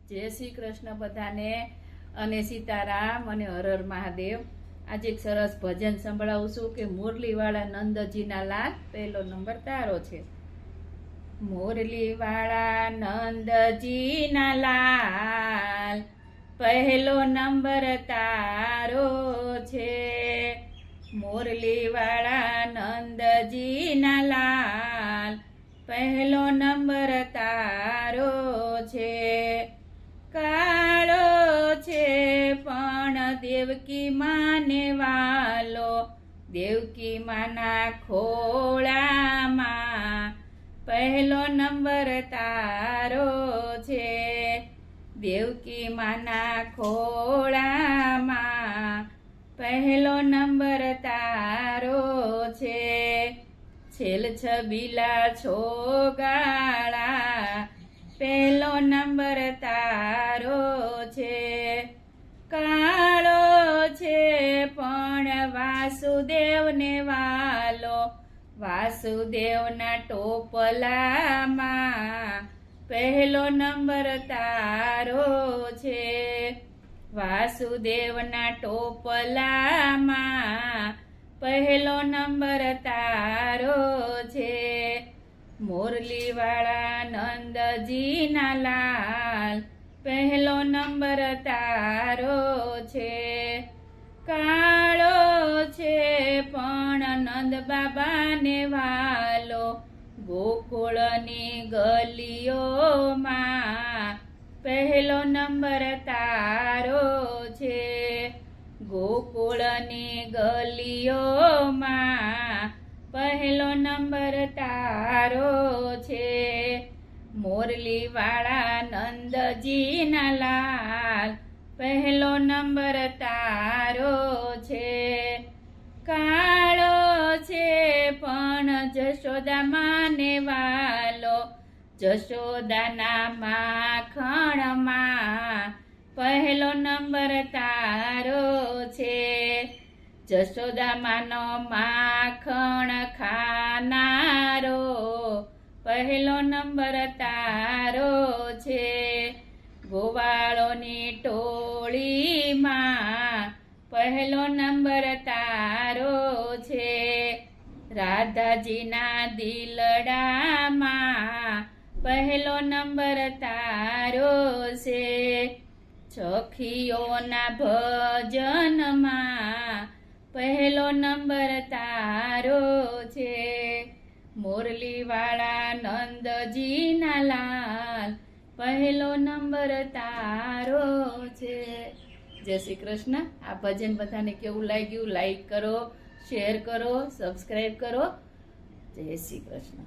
જય શ્રી કૃષ્ણ બધાને અને સીતારામ અને હર હર મહાદેવ। આજે એક સરસ ભજન સંભળાવું છું કે મુરલીવાળા નંદજીના લાલ પહેલો નંબર તારો છે। મુરલીવાળા નંદજીના લાલ પહેલો નંબર તારો છે। મુરલીવાળા નંદજીના લાલ પહેલો નંબર તારો છે। કાળો છે પણ દેવકી માને વાલો, દેવકી માના ખોળામાં પહેલો નંબર તારો છે। દેવકી માના ખોળામાં પહેલો નંબર તારો છે। છેલ છબીલા છોગાળા પહેલો નંબર તારો છે। કાળો છે પણ વાસુદેવને વાલો, વાસુદેવના ટોપલામાં પહેલો નંબર તારો છે। વાસુદેવના ટોપલામાં પહેલો નંબર તારો છે। મુરલીવાળા નંદજીના લાલ પહેલો નંબર તારો છે। કાળો છે પણ નંદ બાબાને વાલો, ગોકુળની ગલીઓમાં પહેલો નંબર તારો છે। ગોકુળની ગલીઓમાં પહેલો નંબર તારો છે। મુરલીવાળા નંદજીના લાલ પહેલો નંબર તારો છે। કાળો છે પણ જશોદા માને વાલો, જશોદાના માખણમાં પહેલો નંબર તારો છે। જશોદામાનો માખણ ખાનારો પહેલો નંબર તારો છે। ગોવાળોની ટોળીમાં પહેલો નંબર તારો છે। રાધાજીના દિલડામાં પહેલો નંબર તારો છે। સખીઓના ભજનમાં પહેલો નંબર તારો છે। મુરલીવાળા નંદજીના લાલ પહેલો નંબર તારો છે। જય શ્રી કૃષ્ણ। આ ભજન બધાને કેવું લાગ્યું? લાઈક કરો, શેર કરો, સબસ્ક્રાઈબ કરો। જય શ્રી કૃષ્ણ।